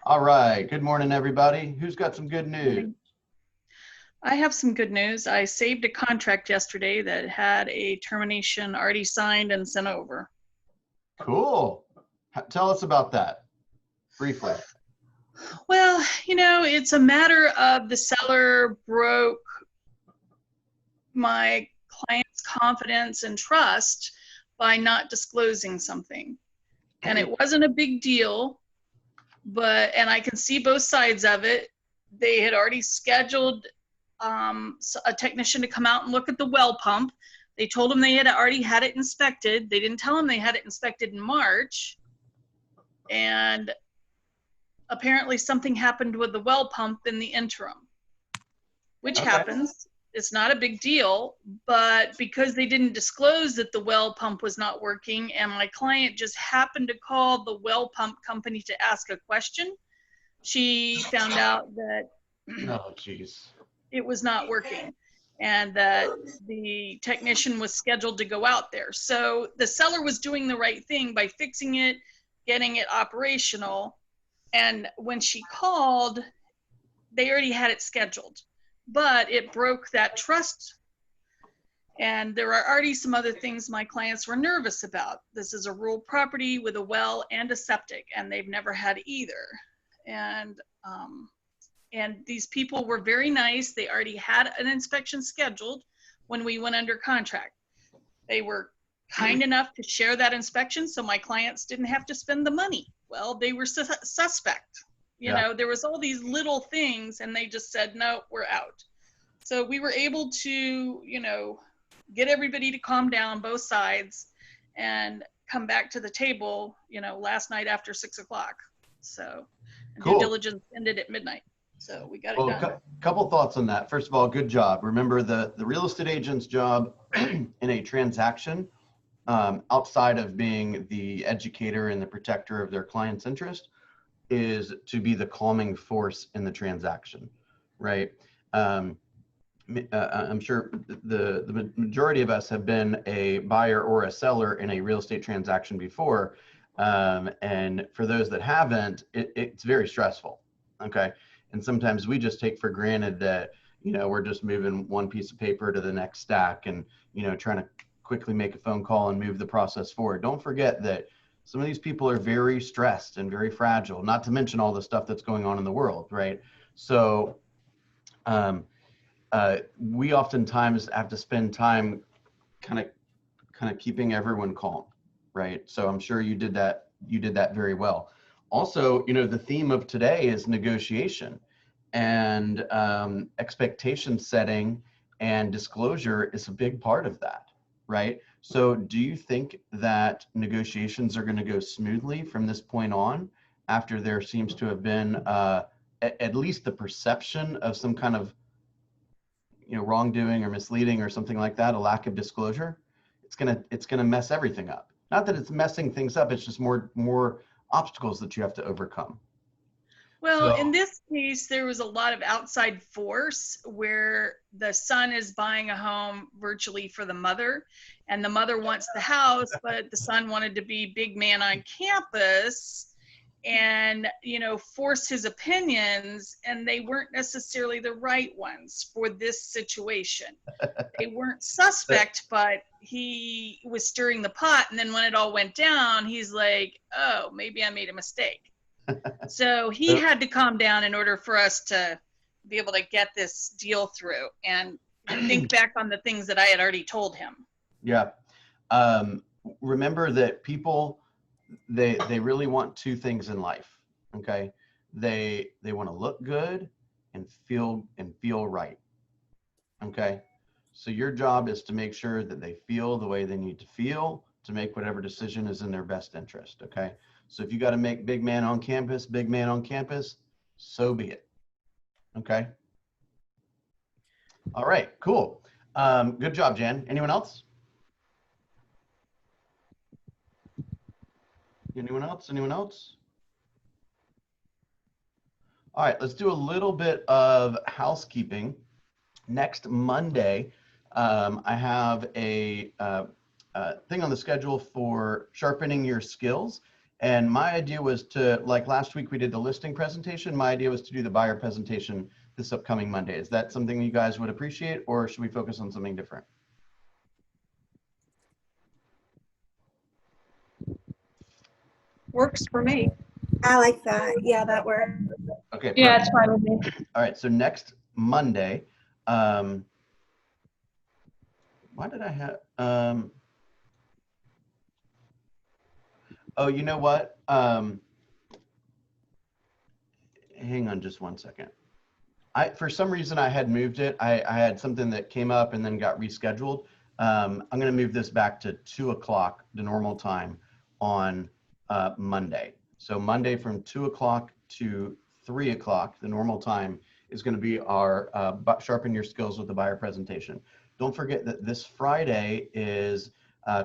All right. Good morning, everybody. Who's got some good news? I have some good news. I saved a contract yesterday that had a termination already signed and sent over. Cool. Tell us about that briefly. Well, it's a matter of the seller broke my client's confidence and trust by not disclosing something. And it wasn't a big deal, and I can see both sides of it. They had already scheduled a technician to come out and look at the well pump. They told him they had already had it inspected. They didn't tell him they had it inspected in March. And apparently something happened with the well pump in the interim, which happens. It's not a big deal, but because they didn't disclose that the well pump was not working, and my client just happened to call the well pump company to ask a question, she found out that it was not working and that the technician was scheduled to go out there. So the seller was doing the right thing by fixing it, getting it operational. And when she called, they already had it scheduled, but it broke that trust. And there are already some other things my clients were nervous about. This is a rural property with a well and a septic, and they've never had either. And these people were very nice. They already had an inspection scheduled when we went under contract. They were kind enough to share that inspection so my clients didn't have to spend the money. Well, they were suspect. You know, there was all these little things, and they just said, no, we're out. So we were able to, get everybody to calm down, both sides, and come back to the table, last night after 6 o'clock. So Cool. Due diligence ended at midnight. So we got it done. Couple thoughts on that. First of all, good job. Remember, the real estate agent's job in a transaction, outside of being the educator and the protector of their client's interest, is to be the calming force in the transaction, right? I'm sure the majority of us have been a buyer or a seller in a real estate transaction before. And for those that haven't, it's very stressful, okay? And sometimes we just take for granted that, we're just moving one piece of paper to the next stack and, trying to quickly make a phone call and move the process forward. Don't forget that some of these people are very stressed and very fragile, not to mention all the stuff that's going on in the world, right? So we oftentimes have to spend time kind of keeping everyone calm, right? So I'm sure you did that very well. Also, the theme of today is negotiation, and expectation setting and disclosure is a big part of that, right? So do you think that negotiations are going to go smoothly from this point on, after there seems to have been at least the perception of some kind of wrongdoing or misleading or something like that, a lack of disclosure? It's gonna mess everything up. Not that it's messing things up, it's just more obstacles that you have to overcome. Well, in this case, there was a lot of outside force where the son is buying a home virtually for the mother, and the mother wants the house, but the son wanted to be big man on campus and, force his opinions, and they weren't necessarily the right ones for this situation. They weren't suspect, but he was stirring the pot, and then when it all went down, he's like, oh, maybe I made a mistake. So he had to calm down in order for us to be able to get this deal through and think back on the things that I had already told him. Yeah. Remember that people, they really want two things in life, okay? They want to look good and feel right, okay? So your job is to make sure that they feel the way they need to feel to make whatever decision is in their best interest, okay? So if you got to make big man on campus, so be it, okay? All right, cool. Good job, Jan. Anyone else? Anyone else? All right, let's do a little bit of housekeeping. Next Monday, I have a thing on the schedule for sharpening your skills. And my idea was to, like last week we did the listing presentation, my idea was to do the buyer presentation this upcoming Monday. Is that something you guys would appreciate, or should we focus on something different? Works for me. I like that. Yeah, that works. Okay, Yeah, perfect. it's fine with me. All right, so next Monday, why did I have, oh, you know what? Hang on just 1 second. For some reason I had moved it. I had something that came up and then got rescheduled. I'm gonna move this back to 2 o'clock, the normal time on Monday. So Monday from 2 o'clock to 3 o'clock, the normal time is gonna be our Sharpen Your Skills with the Buyer presentation. Don't forget that this Friday is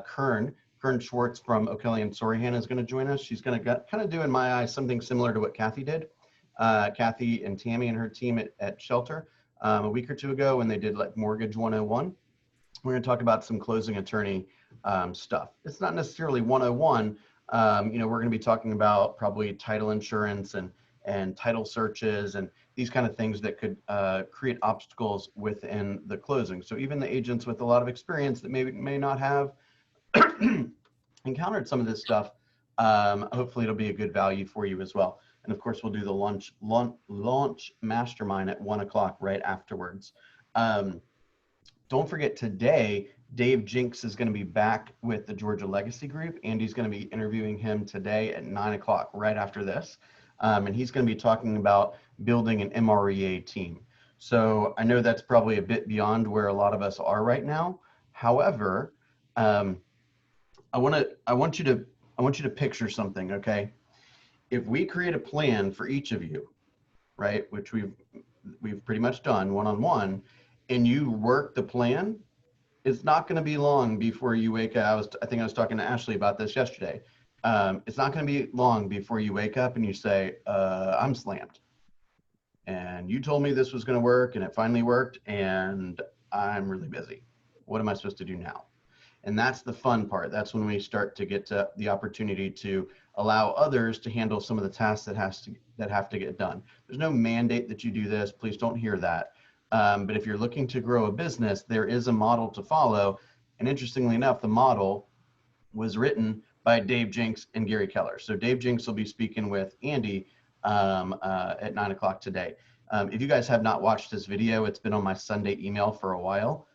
Kern Schwartz from O'Kelly and Sorihan is gonna join us. She's gonna kind of do, in my eyes, something similar to what Kathy did. Kathy and Tammy and her team at Shelter a week or two ago when they did like Mortgage 101. We're going to talk about some closing attorney stuff. It's not necessarily 101. You know, we're going to be talking about probably title insurance and title searches and these kind of things that could create obstacles within the closing. So even the agents with a lot of experience that may not have encountered some of this stuff, hopefully it'll be a good value for you as well. And of course, we'll do the launch mastermind at 1 o'clock right afterwards. Don't forget today, Dave Jinks is going to be back with the Georgia Legacy Group. Andy's going to be interviewing him today at 9 o'clock right after this. And he's going to be talking about building an MREA team. So I know that's probably a bit beyond where a lot of us are right now. However, I want you to picture something, okay? If we create a plan for each of you, right, which we've pretty much done one-on-one, and you work the plan, it's not going to be long before you wake up. I think I was talking to Ashley about this yesterday. It's not going to be long before you wake up and you say, I'm slammed. And you told me this was going to work and it finally worked and I'm really busy. What am I supposed to do now? And that's the fun part. That's when we start to get to the opportunity to allow others to handle some of the tasks that have to get done. There's no mandate that you do this. Please don't hear that. But if you're looking to grow a business, there is a model to follow. And interestingly enough, the model was written by Dave Jinks and Gary Keller. So Dave Jinks will be speaking with Andy at 9 o'clock today. If you guys have not watched this video, it's been on my Sunday email for a while.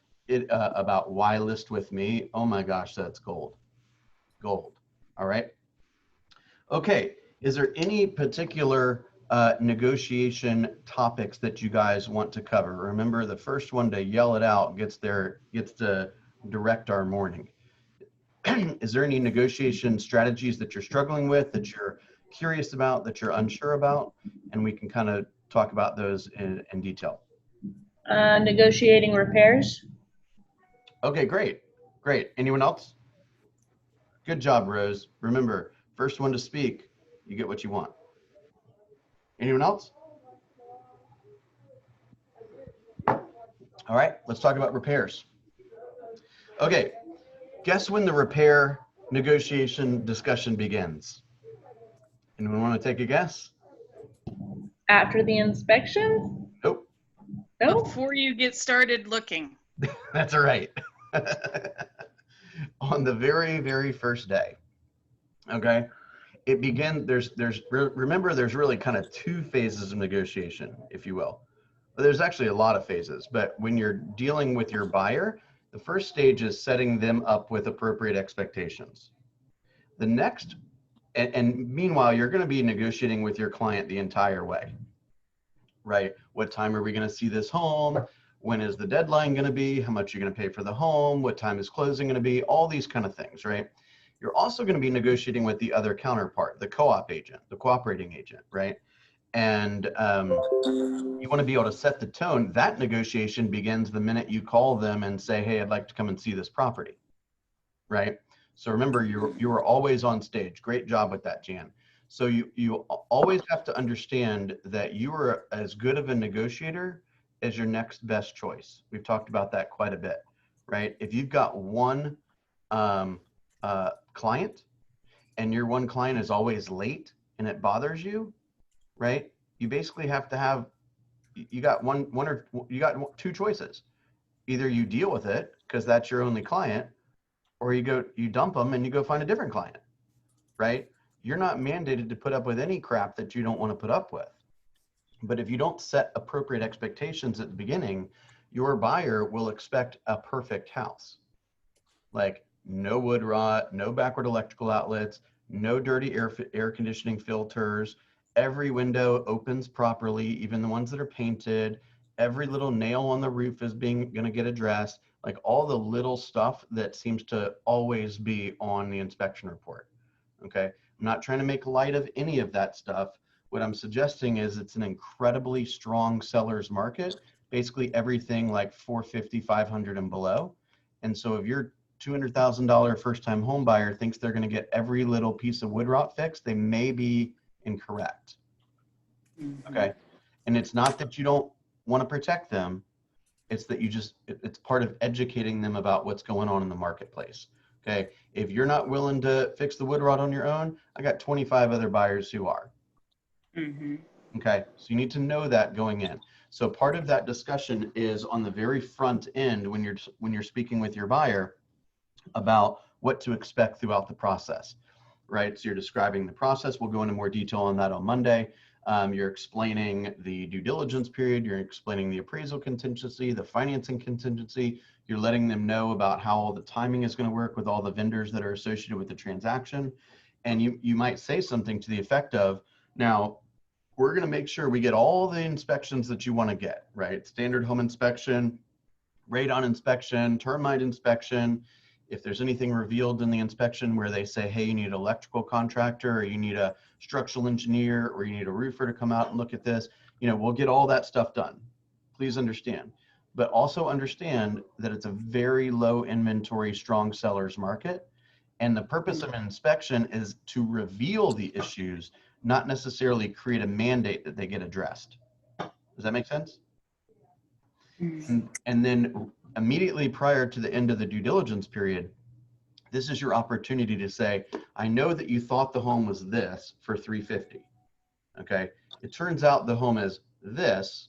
About why list with me. Oh my gosh, that's gold. Gold. All right. Okay. Is there any particular negotiation topics that you guys want to cover? Remember, the first one to yell it out gets to direct our morning. Is there any negotiation strategies that you're struggling with, that you're curious about, that you're unsure about? And we can kind of talk about those in detail. Negotiating repairs. Okay, great. Great. Anyone else? Good job, Rose. Remember, first one to speak, you get what you want. Anyone else? All right, let's talk about repairs. Okay, guess when the repair negotiation discussion begins? Anyone want to take a guess? After the inspection? Nope. No. Before you get started looking. That's all right. On the very, very first day, okay, it begins, remember, there's really kind of two phases of negotiation, if you will. There's actually a lot of phases, but when you're dealing with your buyer, the first stage is setting them up with appropriate expectations. The next, and meanwhile, you're going to be negotiating with your client the entire way, right? What time are we going to see this home? When is the deadline going to be? How much are you going to pay for the home? What time is closing going to be? All these kind of things, right? You're also going to be negotiating with the other counterpart, the co-op agent, the cooperating agent, right? And you want to be able to set the tone. That negotiation begins the minute you call them and say, hey, I'd like to come and see this property, right? So remember, you are always on stage. Great job with that, Jan. So you always have to understand that you are as good of a negotiator as your next best choice. We've talked about that quite a bit, right? If you've got one client and your one client is always late and it bothers you, right? You basically have to have, you got you got two choices. Either you deal with it because that's your only client, or you dump them and you go find a different client, right? You're not mandated to put up with any crap that you don't want to put up with. But if you don't set appropriate expectations at the beginning, your buyer will expect a perfect house. Like no wood rot, no backward electrical outlets, no dirty air conditioning filters. Every window opens properly, even the ones that are painted. Every little nail on the roof is going to get addressed. Like all the little stuff that seems to always be on the inspection report. Okay. I'm not trying to make light of any of that stuff. What I'm suggesting is it's an incredibly strong seller's market, basically everything like 450, 500 and below. And so if you're $200,000 first-time home buyer thinks they're going to get every little piece of wood rot fixed, they may be incorrect. Okay. And it's not that you don't want to protect them. It's that it's part of educating them about what's going on in the marketplace. Okay. If you're not willing to fix the wood rot on your own, I got 25 other buyers who are. Okay. So you need to know that going in. So part of that discussion is on the very front end when you're speaking with your buyer about what to expect throughout the process, right? So you're describing the process. We'll go into more detail on that on Monday. You're explaining the due diligence period. You're explaining the appraisal contingency, the financing contingency. You're letting them know about how all the timing is going to work with all the vendors that are associated with the transaction. And you might say something to the effect of, now, we're going to make sure we get all the inspections that you want to get, right? Standard home inspection, radon inspection, termite inspection. If there's anything revealed in the inspection where they say, hey, you need an electrical contractor, or you need a structural engineer, or you need a roofer to come out and look at this, we'll get all that stuff done. Please understand. But also understand that it's a very low inventory, strong sellers market. And the purpose of an inspection is to reveal the issues, not necessarily create a mandate that they get addressed. Does that make sense? And then immediately prior to the end of the due diligence period, this is your opportunity to say, I know that you thought the home was this for $350. Okay. It turns out the home is this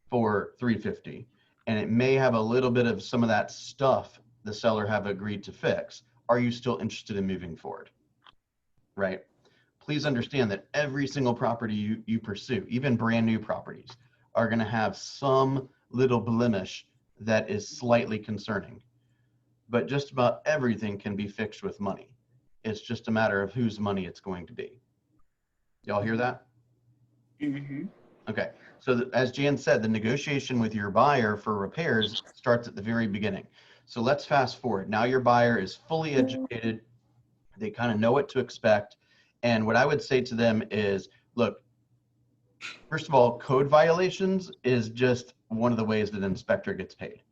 for $350. And it may have a little bit of some of that stuff the seller have agreed to fix. Are you still interested in moving forward? Right. Please understand that every single property you pursue, even brand new properties, are going to have some little blemish that is slightly concerning. But just about everything can be fixed with money. It's just a matter of whose money it's going to be. Y'all hear that? Okay. So as Jan said, the negotiation with your buyer for repairs starts at the very beginning. So let's fast forward. Now your buyer is fully educated. They kind of know what to expect. And what I would say to them is, look, first of all, code violations is just one of the ways that an inspector gets paid.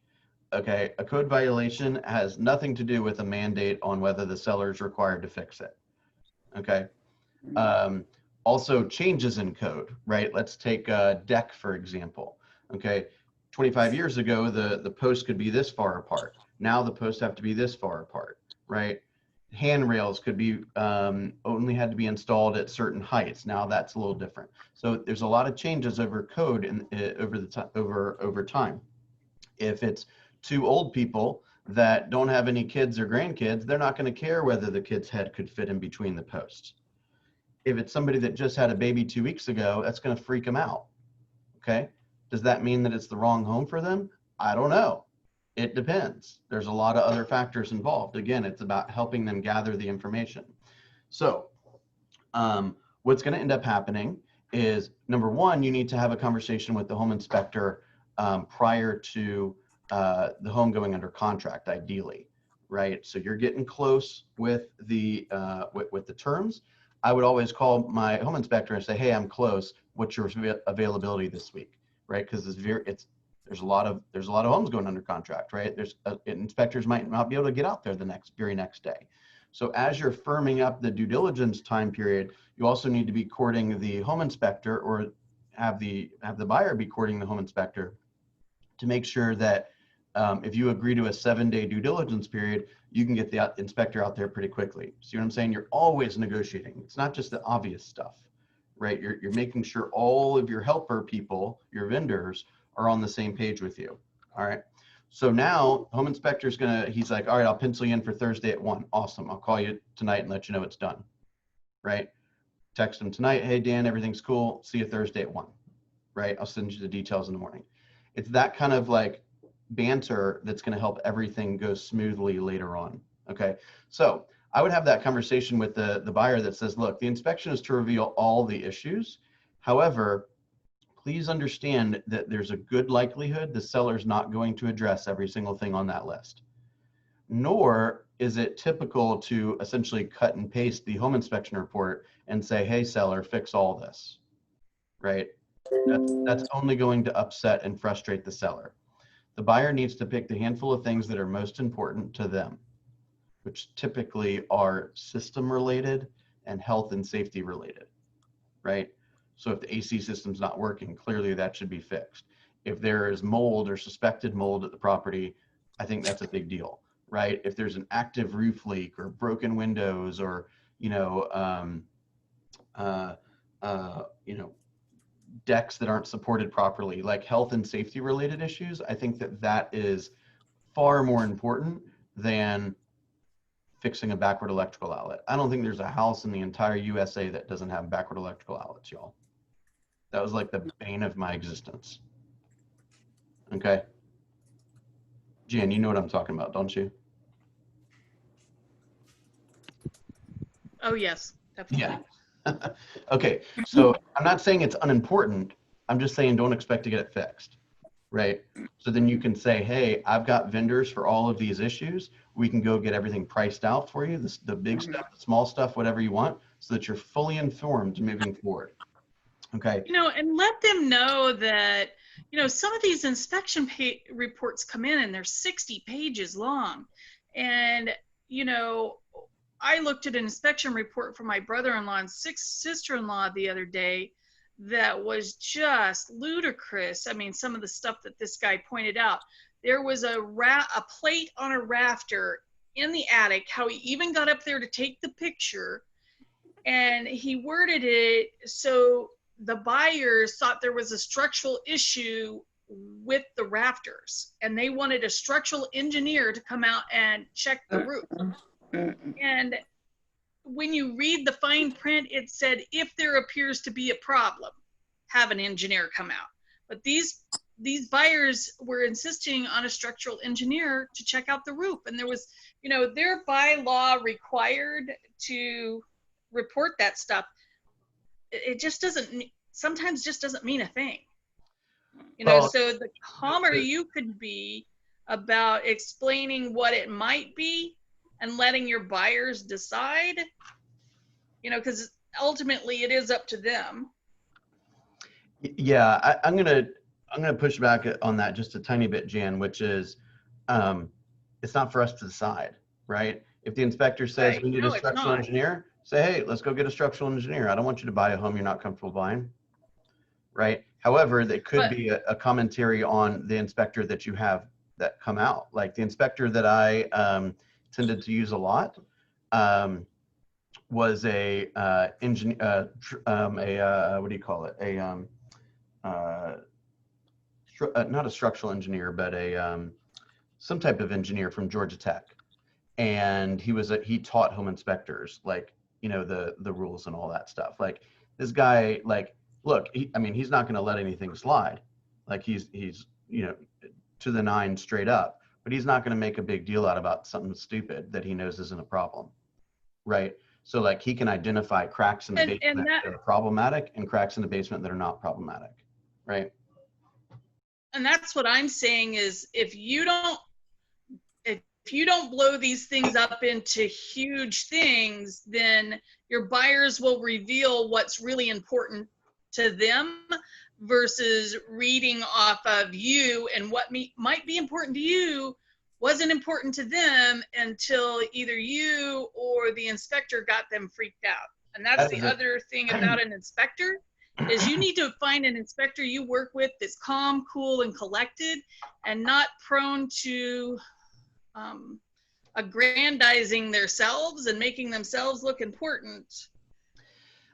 Okay, a code violation has nothing to do with a mandate on whether the seller is required to fix it. Okay. Also changes in code, right? Let's take a deck, for example. Okay, 25 years ago, the posts could be this far apart. Now the posts have to be this far apart, right? Handrails could be only had to be installed at certain heights. Now that's a little different. So there's a lot of changes over code and over time. If it's two old people that don't have any kids or grandkids, they're not going to care whether the kid's head could fit in between the posts. If it's somebody that just had a baby 2 weeks ago, that's going to freak them out. Okay. Does that mean that it's the wrong home for them? I don't know. It depends. There's a lot of other factors involved. Again, it's about helping them gather the information. So what's going to end up happening is, number one, you need to have a conversation with the home inspector prior to the home going under contract, ideally, right? So you're getting close with the terms. I would always call my home inspector and say, hey, I'm close. What's your availability this week, right? Because there's a lot of homes going under contract, right? Inspectors might not be able to get out there the very next day. So as you're firming up the due diligence time period, you also need to be courting the home inspector, or have the buyer be courting the home inspector, to make sure that if you agree to a 7-day due diligence period, you can get the inspector out there pretty quickly. See what I'm saying? You're always negotiating. It's not just the obvious stuff, right? You're making sure all of your helper people, your vendors, are on the same page with you. All right. So now home inspector's he's like, all right, I'll pencil you in for Thursday at 1. Awesome. I'll call you tonight and let you know it's done. Right. Text him tonight. Hey, Dan, everything's cool. See you Thursday at 1. Right. I'll send you the details in the morning. It's that kind of like banter that's going to help everything go smoothly later on. Okay. So I would have that conversation with the buyer that says, look, the inspection is to reveal all the issues. However, please understand that there's a good likelihood the seller's not going to address every single thing on that list. Nor is it typical to essentially cut and paste the home inspection report and say, hey, seller, fix all this, right? That's only going to upset and frustrate the seller. The buyer needs to pick the handful of things that are most important to them, which typically are system related and health and safety related, right? So if the AC system's not working, clearly that should be fixed. If there is mold or suspected mold at the property, I think that's a big deal, right? If there's an active roof leak or broken windows or, decks that aren't supported properly, like health and safety related issues, I think that is far more important than fixing a backward electrical outlet. I don't think there's a house in the entire USA that doesn't have backward electrical outlets, y'all. That was like the bane of my existence. Okay. Jan, you know what I'm talking about, don't you? Oh, yes, definitely. Yeah. Okay. So I'm not saying it's unimportant. I'm just saying don't expect to get it fixed. Right. So then you can say, hey, I've got vendors for all of these issues. We can go get everything priced out for you, the big stuff, the small stuff, whatever you want, so that you're fully informed moving forward. Okay. And let them know that, some of these inspection reports come in and they're 60 pages long. And, I looked at an inspection report for my brother-in-law and sister-in-law the other day that was just ludicrous. I mean, some of the stuff that this guy pointed out. There was a plate on a rafter in the attic, how he even got up there to take the picture, and he worded it so the buyers thought there was a structural issue with the rafters, and they wanted a structural engineer to come out and check the roof. And when you read the fine print, it said, if there appears to be a problem, have an engineer come out. But these buyers were insisting on a structural engineer to check out the roof. And there was, they're by law required to report that stuff. It just sometimes just doesn't mean a thing. So the calmer you could be about explaining what it might be and letting your buyers decide, because ultimately it is up to them. Yeah, I'm gonna push back on that just a tiny bit, Jan, which is it's not for us to decide, right? If the inspector says we need a structural engineer, say, hey, let's go get a structural engineer. I don't want you to buy a home you're not comfortable buying, right? However, there could be a commentary on the inspector that you have that come out. Like the inspector that I tended to use a lot was a engineer, what do you call it? Not a structural engineer, but some type of engineer from Georgia Tech. And he taught home inspectors, like, the rules and all that stuff. Like this guy, like, look, he's not going to let anything slide. Like he's to the nine straight up, but he's not going to make a big deal out about something stupid that he knows isn't a problem. Right. So like he can identify cracks in the basement that are problematic and cracks in the basement that are not problematic. Right. And that's what I'm saying is if you don't blow these things up into huge things, then your buyers will reveal what's really important to them versus reading off of you, and what might be important to you wasn't important to them until either you or the inspector got them freaked out. And that's the other thing about an inspector is you need to find an inspector you work with that's calm, cool, and collected, and not prone to aggrandizing themselves and making themselves look important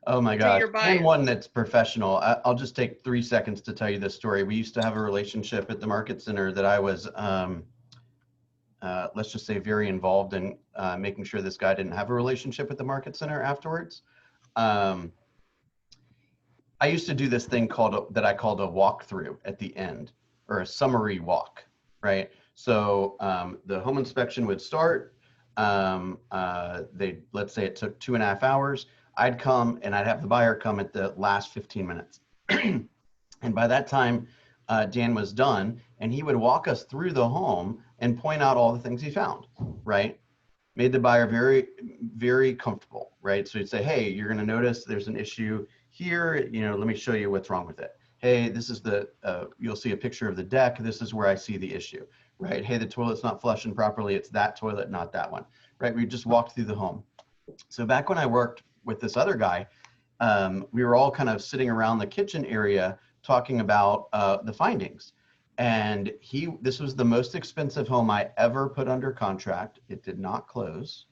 Oh my to gosh. your buyer. And one that's professional. I'll just take 3 seconds to tell you this story. We used to have a relationship at the Market Center that I was, let's just say, very involved in making sure this guy didn't have a relationship with the Market Center afterwards. I used to do this thing that I called a walkthrough at the end, or a summary walk, right? So the home inspection would start. Let's say it took 2.5 hours. I'd come and I'd have the buyer come at the last 15 minutes. And by that time, Dan was done, and he would walk us through the home and point out all the things he found, right? Made the buyer very, very comfortable, right? So he'd say, hey, you're going to notice there's an issue here. Let me show you what's wrong with it. Hey, this is you'll see a picture of the deck. This is where I see the issue, right? Hey, the toilet's not flushing properly. It's that toilet, not that one, right? We just walked through the home. So back when I worked with this other guy, we were all kind of sitting around the kitchen area talking about the findings. And this was the most expensive home I ever put under contract. It did not close,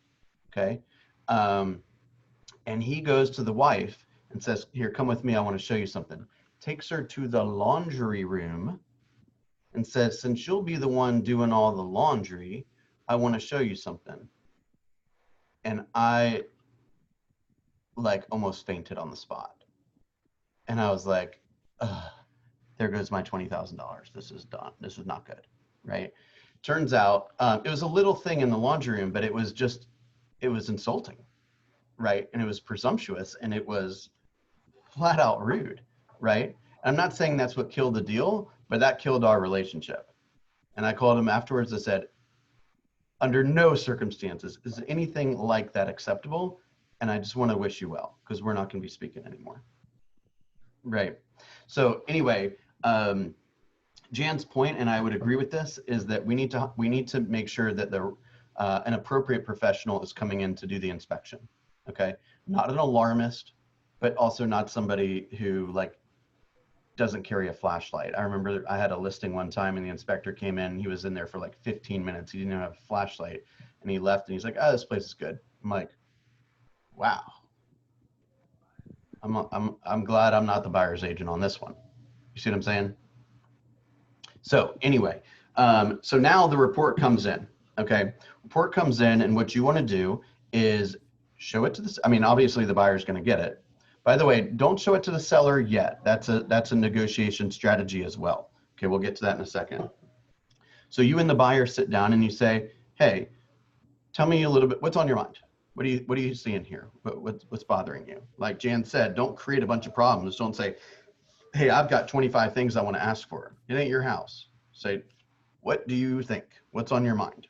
okay? And he goes to the wife and says, here, come with me, I wanna show you something. Takes her to the laundry room and says, since you'll be the one doing all the laundry, I wanna show you something. And I almost fainted on the spot. And I was like, ugh. There goes my $20,000. This is done. This is not good, right? Turns out it was a little thing in the laundry room, but it was insulting, right? And it was presumptuous, and it was flat out rude, right? I'm not saying that's what killed the deal, but that killed our relationship. And I called him afterwards. I said, under no circumstances is anything like that acceptable. And I just want to wish you well, because we're not going to be speaking anymore. Right. So anyway, Jan's point, and I would agree with this, is that we need to make sure that an appropriate professional is coming in to do the inspection. Okay, not an alarmist, but also not somebody who doesn't carry a flashlight. I remember I had a listing one time, and the inspector came in. He was in there for 15 minutes. He didn't even have a flashlight, and he left. And he's like, "Oh, this place is good." I'm like, "Wow." I'm glad I'm not the buyer's agent on this one. You see what I'm saying? So anyway, so now the report comes in, okay? Report comes in, and what you want to do is show it to obviously the buyer's going to get it. By the way, don't show it to the seller yet. That's a negotiation strategy as well. Okay, we'll get to that in a second. So you and the buyer sit down and you say, hey, tell me a little bit, what's on your mind? What are you seeing here? What's bothering you? Like Jan said, don't create a bunch of problems. Don't say, hey, I've got 25 things I want to ask for. It ain't your house. Say, what do you think? What's on your mind?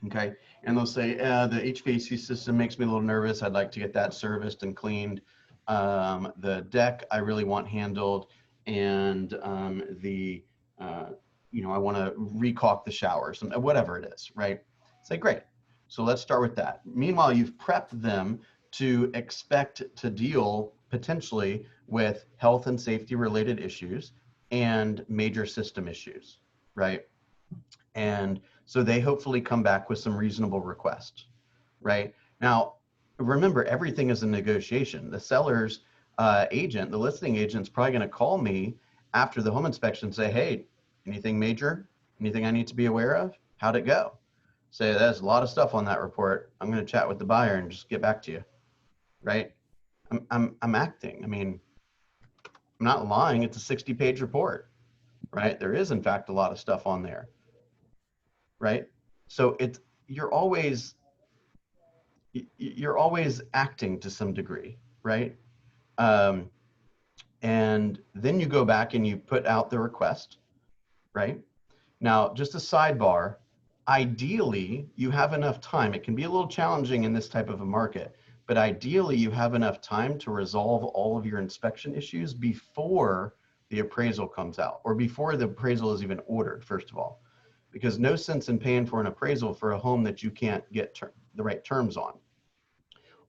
Okay. And they'll say, the HVAC system makes me a little nervous. I'd like to get that serviced and cleaned. The deck I really want handled. And I want to recaulk the showers, whatever it is, right? Say, great. So let's start with that. Meanwhile, you've prepped them to expect to deal potentially with health and safety related issues and major system issues, right? And so they hopefully come back with some reasonable requests, right? Now, remember, everything is a negotiation. The seller's agent, the listing agent, is probably going to call me after the home inspection and say, hey, anything major? Anything I need to be aware of? How'd it go? Say, there's a lot of stuff on that report. I'm going to chat with the buyer and just get back to you, right? I'm acting. I'm not lying. It's a 60-page report, right? There is, in fact, a lot of stuff on there, right? So you're always acting to some degree, right? And then you go back and you put out the request, right? Now, just a sidebar, ideally, you have enough time. It can be a little challenging in this type of a market, but ideally you have enough time to resolve all of your inspection issues before the appraisal comes out, or before the appraisal is even ordered, first of all, because no sense in paying for an appraisal for a home that you can't get the right terms on.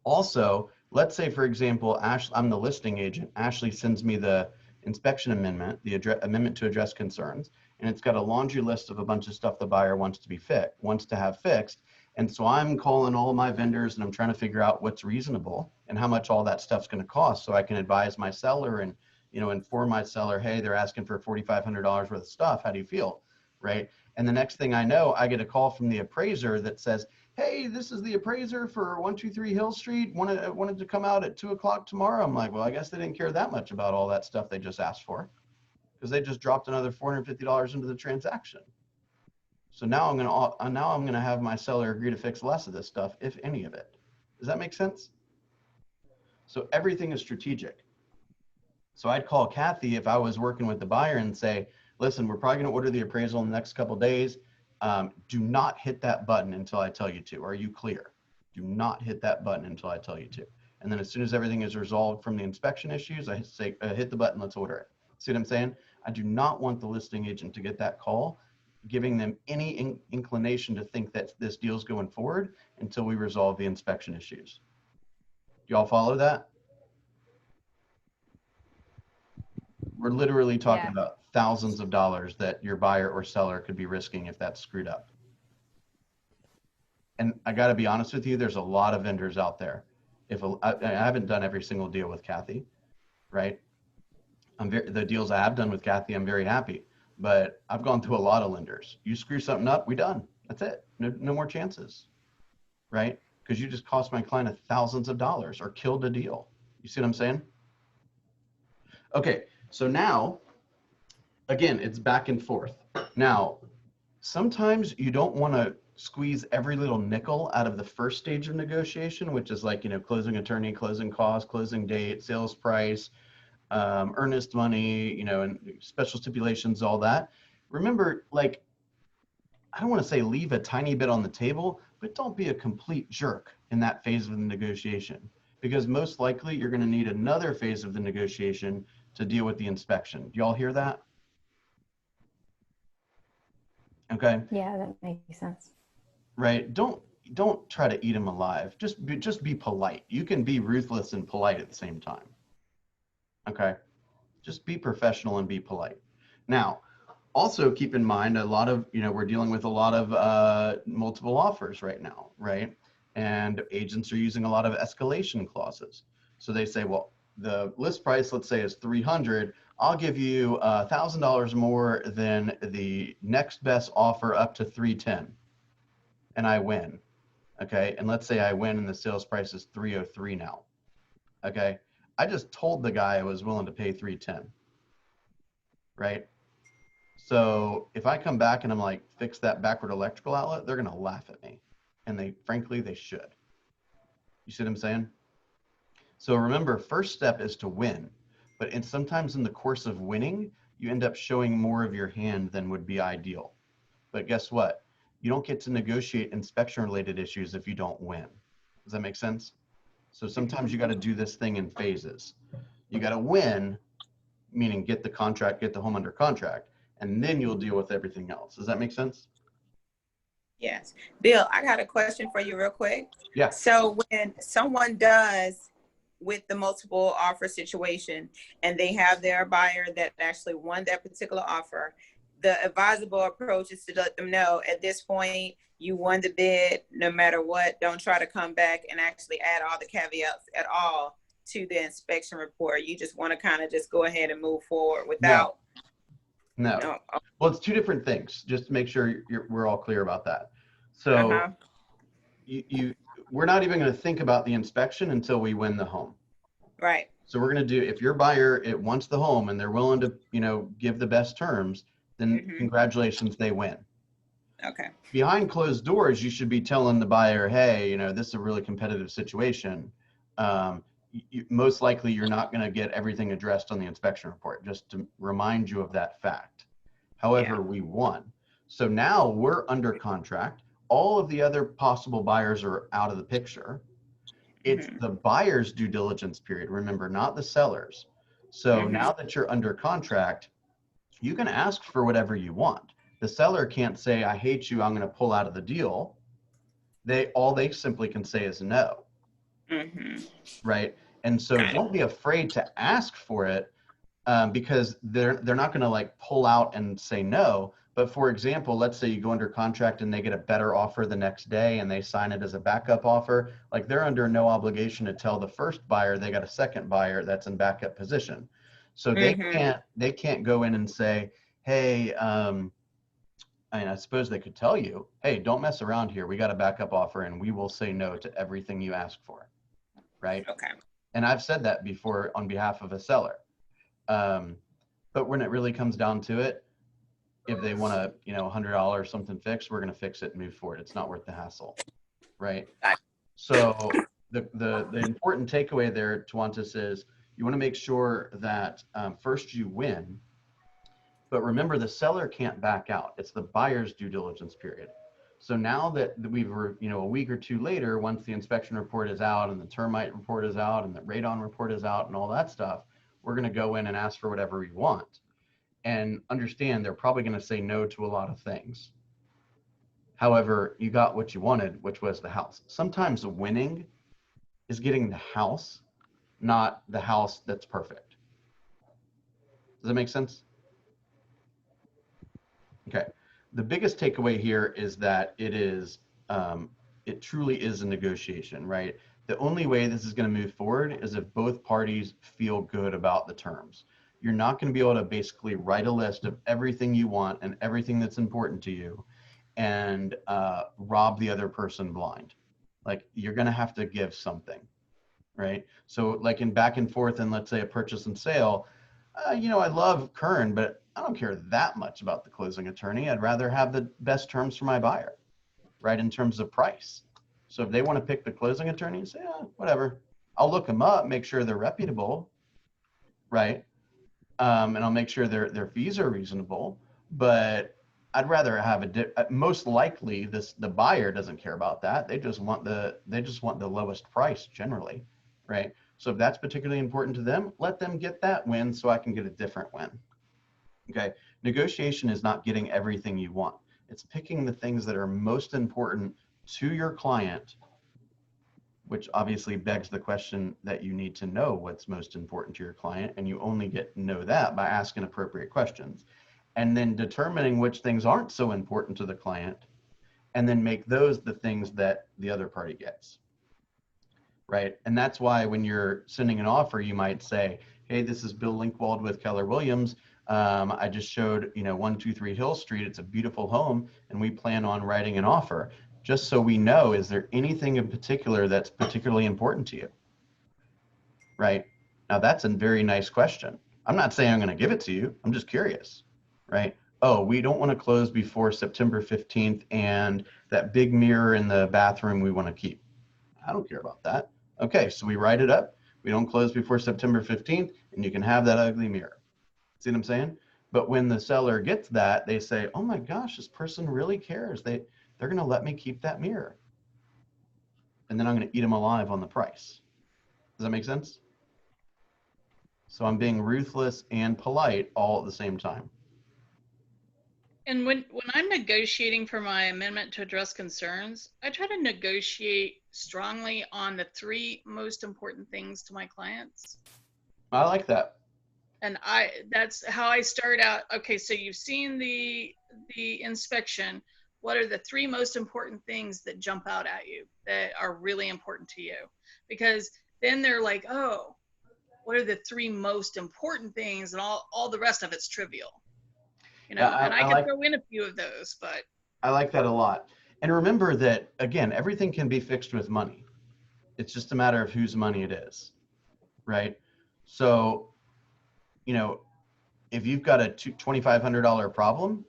Also, let's say, for example, I'm the listing agent. Ashley sends me the inspection amendment, the amendment to address concerns, and it's got a laundry list of a bunch of stuff the buyer wants to have fixed. And so I'm calling all my vendors and I'm trying to figure out what's reasonable and how much all that stuff's going to cost, so I can advise my seller and, you know, inform my seller, hey, they're asking for $4,500 worth of stuff. How do you feel? Right. And the next thing I know, I get a call from the appraiser that says, hey, this is the appraiser for 123 Hill Street. Wanted to come out at 2 o'clock tomorrow. I'm like, well, I guess they didn't care that much about all that stuff they just asked for, because they just dropped another $450 into the transaction. So now I'm gonna have my seller agree to fix less of this stuff, if any of it. Does that make sense? So everything is strategic. So I'd call Kathy if I was working with the buyer and say, listen, we're probably gonna order the appraisal in the next couple of days. Do not hit that button until I tell you to. Are you clear? Do not hit that button until I tell you to. And then as soon as everything is resolved from the inspection issues, I say, hit the button, let's order it. See what I'm saying? I do not want the listing agent to get that call, giving them any inclination to think that this deal's going forward until we resolve the inspection issues. Do y'all follow that? We're literally talking about thousands of dollars that your buyer or seller could be risking if that's screwed up. And I got to be honest with you, there's a lot of vendors out there. I haven't done every single deal with Kathy, right? The deals I have done with Kathy, I'm very happy, but I've gone through a lot of lenders. You screw something up, we done. That's it. No more chances, right? Because you just cost my client thousands of dollars or killed a deal. You see what I'm saying? Okay, so now, again, it's back and forth. Now, sometimes you don't want to squeeze every little nickel out of the first stage of negotiation, which is like, you know, closing attorney, closing cost, closing date, sales price, earnest money, you know, and special stipulations, all that. Remember, like, I don't want to say leave a tiny bit on the table, but don't be a complete jerk in that phase of the negotiation, because most likely you're going to need another phase of the negotiation to deal with the inspection. Do y'all hear that? Okay. Yeah, that makes sense. Right. Don't try to eat them alive. Just be polite. You can be ruthless and polite at the same time. Okay. Just be professional and be polite. Now, also keep in mind, a lot of, you know, we're dealing with a lot of multiple offers right now, right? And agents are using a lot of escalation clauses. So they say, well, the list price, let's say, is 300. I'll give you $1,000 more than the next best offer up to 310. And I win. Okay. And let's say I win and the sales price is 303 now. Okay. I just told the guy I was willing to pay 310. Right. So if I come back and I'm like, fix that backward electrical outlet, they're going to laugh at me. And frankly, they should. You see what I'm saying? So remember, first step is to win, but sometimes in the course of winning, you end up showing more of your hand than would be ideal. But guess what? You don't get to negotiate inspection related issues if you don't win. Does that make sense? So sometimes you got to do this thing in phases. You got to win, meaning get the contract, get the home under contract, and then you'll deal with everything else. Does that make sense? Yes. Bill, I got a question for you real quick. Yeah. So when someone does with the multiple offer situation and they have their buyer that actually won that particular offer, the advisable approach is to let them know at this point, you won the bid, no matter what. Don't try to come back and actually add all the caveats at all to the inspection report. You just want to kind of just go ahead and move forward without. No. Well, it's two different things. Just to make sure we're all clear about that. So we're not even going to think about the inspection until we win the home. Right. So we're going to do, if your buyer wants the home and they're willing to, you know, give the best terms, then congratulations, they win. Okay. Behind closed doors, you should be telling the buyer, hey, you know, this is a really competitive situation. Most likely you're not going to get everything addressed on the inspection report, just to remind you of that fact. However, we won. So now we're under contract. All of the other possible buyers are out of the picture. It's the buyer's due diligence period. Remember, not the seller's. So now that you're under contract, you can ask for whatever you want. The seller can't say, I hate you, I'm going to pull out of the deal. All they simply can say is no. Right. And so don't be afraid to ask for it, because they're not going to like pull out and say no, But for example, let's say you go under contract and they get a better offer the next day and they sign it as a backup offer. Like they're under no obligation to tell the first buyer they got a second buyer that's in backup position. So they can't go in and say, hey, I suppose they could tell you, hey, don't mess around here. We got a backup offer and we will say no to everything you ask for. Right. Okay. And I've said that before on behalf of a seller. But when it really comes down to it, if they want to, $100 something fixed, we're going to fix it and move forward. It's not worth the hassle. Right. So the important takeaway there, Tawantis, is you want to make sure that first you win, but remember the seller can't back out. It's the buyer's due diligence period. So now that we've, a week or two later, once the inspection report is out and the termite report is out and the radon report is out and all that stuff, we're going to go in and ask for whatever we want. And understand they're probably going to say no to a lot of things. However, you got what you wanted, which was the house. Sometimes winning is getting the house, not the house that's perfect. Does that make sense? Okay. The biggest takeaway here is that it truly is a negotiation, right? The only way this is going to move forward is if both parties feel good about the terms. You're not going to be able to basically write a list of everything you want and everything that's important to you and rob the other person blind. Like you're going to have to give something, right? So like in back and forth and let's say a purchase and sale, I love Kern, but I don't care that much about the closing attorney. I'd rather have the best terms for my buyer, right? In terms of price. So if they want to pick the closing attorney, say, whatever. I'll look them up, make sure they're reputable, right? And I'll make sure their fees are reasonable, but I'd rather have most likely the buyer doesn't care about that. They just want the lowest price generally, right? So if that's particularly important to them, let them get that win so I can get a different win. Okay. Negotiation is not getting everything you want. It's picking the things that are most important to your client, which obviously begs the question that you need to know what's most important to your client, and you only get to know that by asking appropriate questions. And then determining which things aren't so important to the client, and then make those the things that the other party gets. Right? And that's why when you're sending an offer, you might say, hey, this is Bill Linkwald with Keller Williams. I just showed, 123 Hill Street. It's a beautiful home, and we plan on writing an offer. Just so we know, is there anything in particular that's particularly important to you? Right? Now that's a very nice question. I'm not saying I'm going to give it to you. I'm just curious, right? Oh, we don't want to close before September 15th and that big mirror in the bathroom we want to keep. I don't care about that. Okay, so we write it up. We don't close before September 15th and you can have that ugly mirror. See what I'm saying? But when the seller gets that, they say, oh my gosh, this person really cares. They're going to let me keep that mirror. And then I'm going to eat them alive on the price. Does that make sense? So I'm being ruthless and polite all at the same time. And when I'm negotiating for my amendment to address concerns, I try to negotiate strongly on the 3 most important things to my clients. I like that. And that's how I start out. Okay, so you've seen the inspection. What are the 3 most important things that jump out at you that are really important to you? Because then they're like, oh, what are the 3 most important things, and all the rest of it's trivial. Yeah, and I can throw in a few of those, but. I like that a lot. And remember that, again, everything can be fixed with money. It's just a matter of whose money it is, right? So, if you've got a $2,500 problem,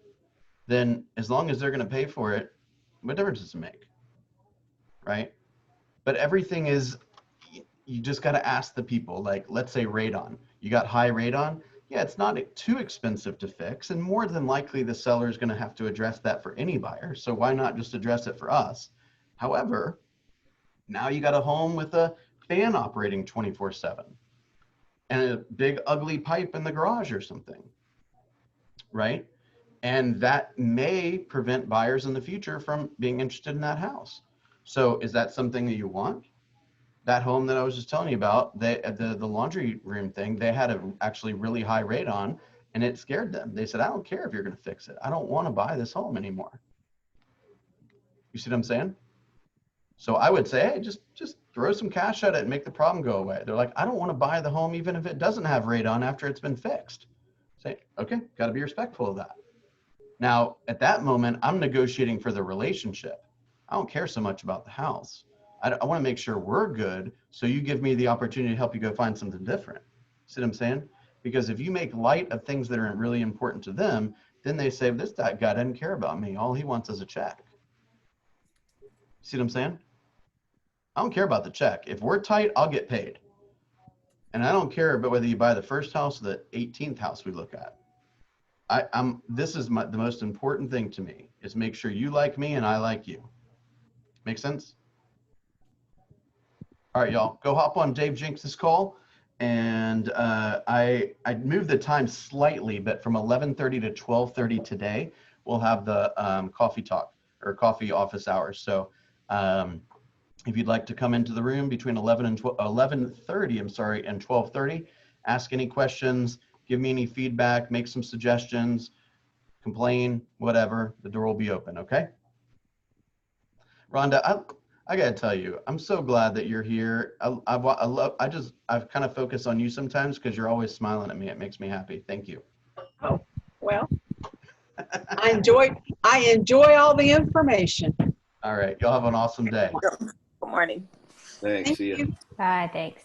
then as long as they're going to pay for it, what difference does it make, right? But everything is, you just got to ask the people, like, let's say radon. You got high radon. Yeah, it's not too expensive to fix, and more than likely the seller is going to have to address that for any buyer. So why not just address it for us? However, now you got a home with a fan operating 24/7 and a big ugly pipe in the garage or something, right? And that may prevent buyers in the future from being interested in that house. So is that something that you want? That home that I was just telling you about, the laundry room thing, they had actually really high radon, And it scared them. They said, I don't care if you're going to fix it. I don't want to buy this home anymore. You see what I'm saying? So I would say, hey, just throw some cash at it and make the problem go away. They're like, I don't want to buy the home even if it doesn't have radon after it's been fixed. Say, okay, got to be respectful of that. Now, at that moment, I'm negotiating for the relationship. I don't care so much about the house. I want to make sure we're good, so you give me the opportunity to help you go find something different. See what I'm saying? Because if you make light of things that are really important to them, then they say, this guy doesn't care about me. All he wants is a check. See what I'm saying? I don't care about the check. If we're tight, I'll get paid. And I don't care about whether you buy the first house or the 18th house we look at. This is the most important thing to me, is make sure you like me and I like you. Make sense? All right, y'all, go hop on Dave Jenks's call. And I moved the time slightly, but from 11:30 to 12:30 today, we'll have the coffee talk or coffee office hours. So if you'd like to come into the room between 11:30, I'm sorry, and 12:30, ask any questions, give me any feedback, make some suggestions, complain, whatever, the door will be open, okay? Rhonda, I gotta tell you, I'm so glad that you're here. I've kind of focused on you sometimes because you're always smiling at me. It makes me happy. Thank you. Oh, well, I enjoy all the information. All right, y'all have an awesome day. Good morning. Thanks. Thank See ya. you. Bye, thanks.